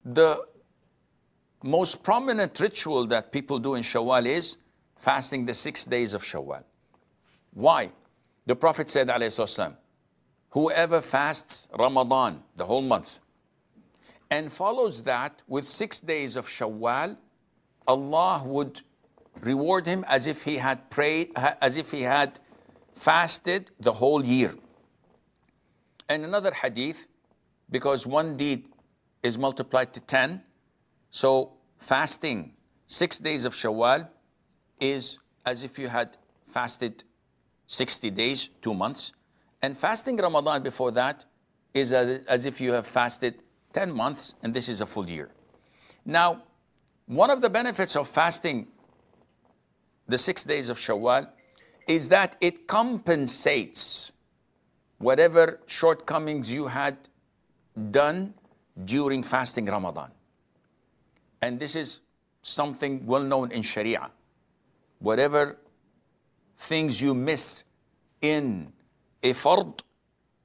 The most prominent ritual that people do in Shawwal is fasting the 6 days of Shawwal. Why? The Prophet said, alayhi salam, whoever fasts Ramadan, the whole month, and follows that with 6 days of Shawwal, Allah would reward him as if he had prayed, as if he had fasted the whole year. And another hadith, because one deed is multiplied to 10, so fasting 6 days of Shawwal is as if you had fasted 60 days, 2 months. And fasting Ramadan before that is as if you have fasted 10 months, and this is a full year. Now, one of the benefits of fasting the 6 days of Shawwal is that it compensates whatever shortcomings you had done during fasting Ramadan. And this is something well known in Sharia. Whatever things you miss in a fard,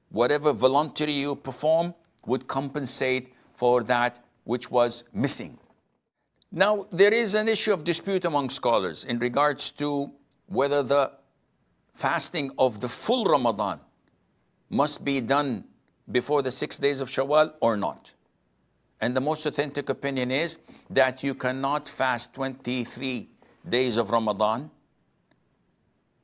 whatever voluntary you perform would compensate for that which was missing. Now, there is an issue of dispute among scholars in regards to whether the fasting of the full Ramadan must be done before the 6 days of Shawwal or not. And the most authentic opinion is that you cannot fast 23 days of Ramadan,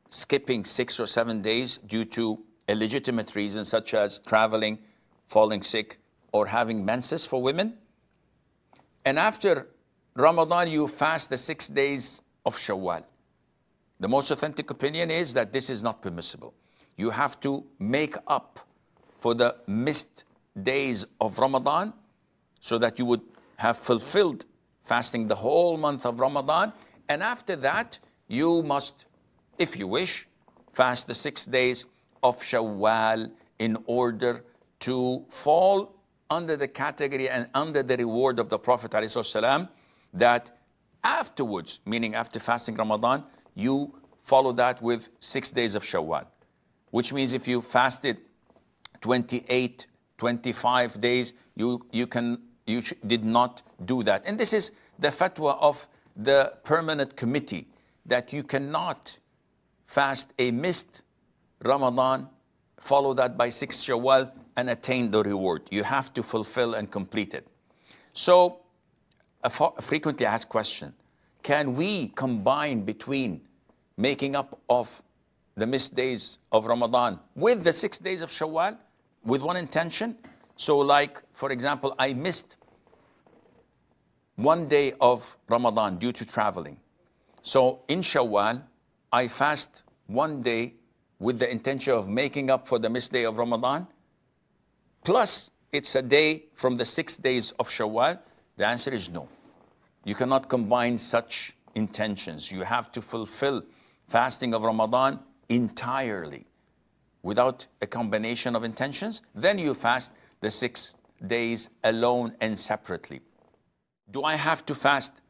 skipping 6 or 7 days due to a legitimate reason such as traveling, falling sick, or having menses for women. And after Ramadan, you fast the 6 days of Shawwal. The most authentic opinion is that this is not permissible. You have to make up for the missed days of Ramadan so that you would have fulfilled fasting the whole month of Ramadan. And after that, you must, if you wish, fast the 6 days of Shawwal in order to fall under the category and under the reward of the Prophet ﷺ, that afterwards, meaning after fasting Ramadan, you follow that with 6 days of Shawwal. Which means if you fasted 28, 25 days, you did not do that. And this is the fatwa of the permanent committee, that you cannot fast a missed Ramadan, follow that by 6 Shawwal, and attain the reward. You have to fulfill and complete it. So, a frequently asked question, can we combine between making up of the missed days of Ramadan with the 6 days of Shawwal with one intention? So like, for example, I missed 1 day of Ramadan due to traveling. So in Shawwal, I fast 1 day with the intention of making up for the missed day of Ramadan, plus it's a day from the 6 days of Shawwal. The answer is no. You cannot combine such intentions. You have to fulfill fasting of Ramadan entirely without a combination of intentions. Then you fast the 6 days alone and separately. Do I have to fast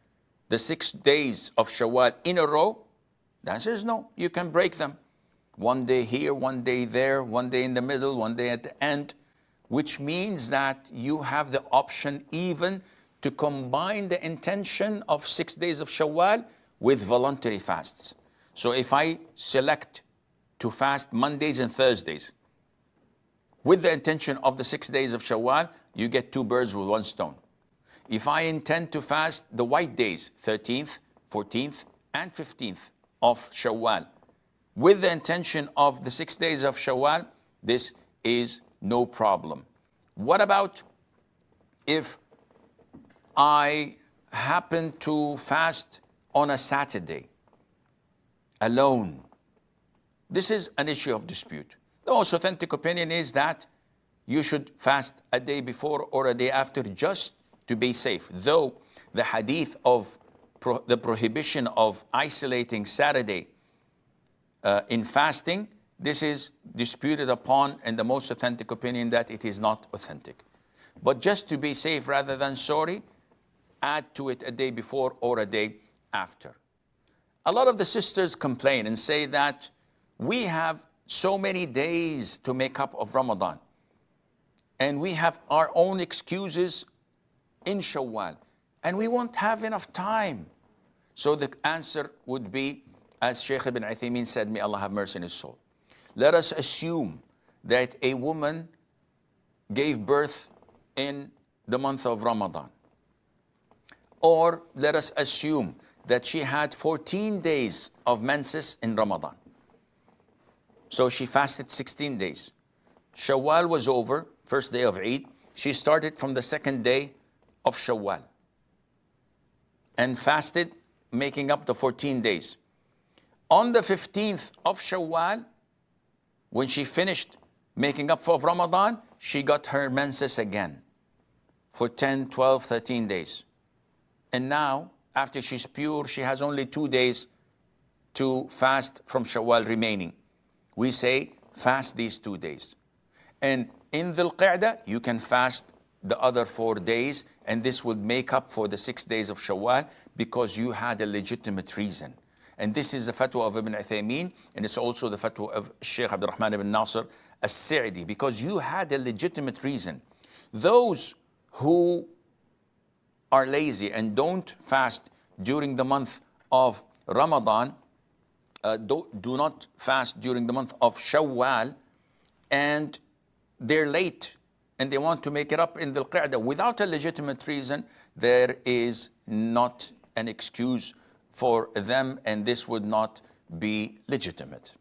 the 6 days of Shawwal in a row? The answer is no. You can break them. 1 day here, 1 day there, 1 day in the middle, 1 day at the end, which means that you have the option even to combine the intention of 6 days of Shawwal with voluntary fasts. So if I select to fast Mondays and Thursdays with the intention of the 6 days of Shawwal, you get 2 birds with 1 stone. If I intend to fast the white days, 13th, 14th, and 15th of Shawwal, with the intention of the 6 days of Shawwal, this is no problem. What about if I happen to fast on a Saturday alone? This is an issue of dispute. The most authentic opinion is that you should fast a day before or a day after just to be safe. Though the hadith of the prohibition of isolating Saturday in fasting, this is disputed upon, and the most authentic opinion that it is not authentic. But just to be safe rather than sorry, add to it a day before or a day after. A lot of the sisters complain and say that we have so many days to make up of Ramadan, and we have our own excuses in Shawwal, and we won't have enough time. So the answer would be, as Shaykh ibn Uthaymeen said, may Allah have mercy on his soul. Let us assume that a woman gave birth in the month of Ramadan. Or let us assume that she had 14 days of menses in Ramadan. So she fasted 16 days. Shawwal was over, first day of Eid. She started from the second day of Shawwal and fasted, making up the 14 days. On the 15th of Shawwal, when she finished making up for Ramadan, she got her menses again for 10, 12, 13 days. And now, after she's pure, she has only 2 days to fast from Shawwal remaining. We say, fast these 2 days. And in Dhul Qa'dah, you can fast the other 4 days, and this would make up for the 6 days of Shawwal because you had a legitimate reason. And this is the fatwa of Ibn Uthaymeen, and it's also the fatwa of Shaykh Abdul Rahman ibn Nasir as-Sa'di, because you had a legitimate reason. Those who are lazy and don't fast during the month of Ramadan, do not fast during the month of Shawwal, and they're late and they want to make it up in Dhul Qa'dah without a legitimate reason, there is not an excuse for them, and this would not be legitimate.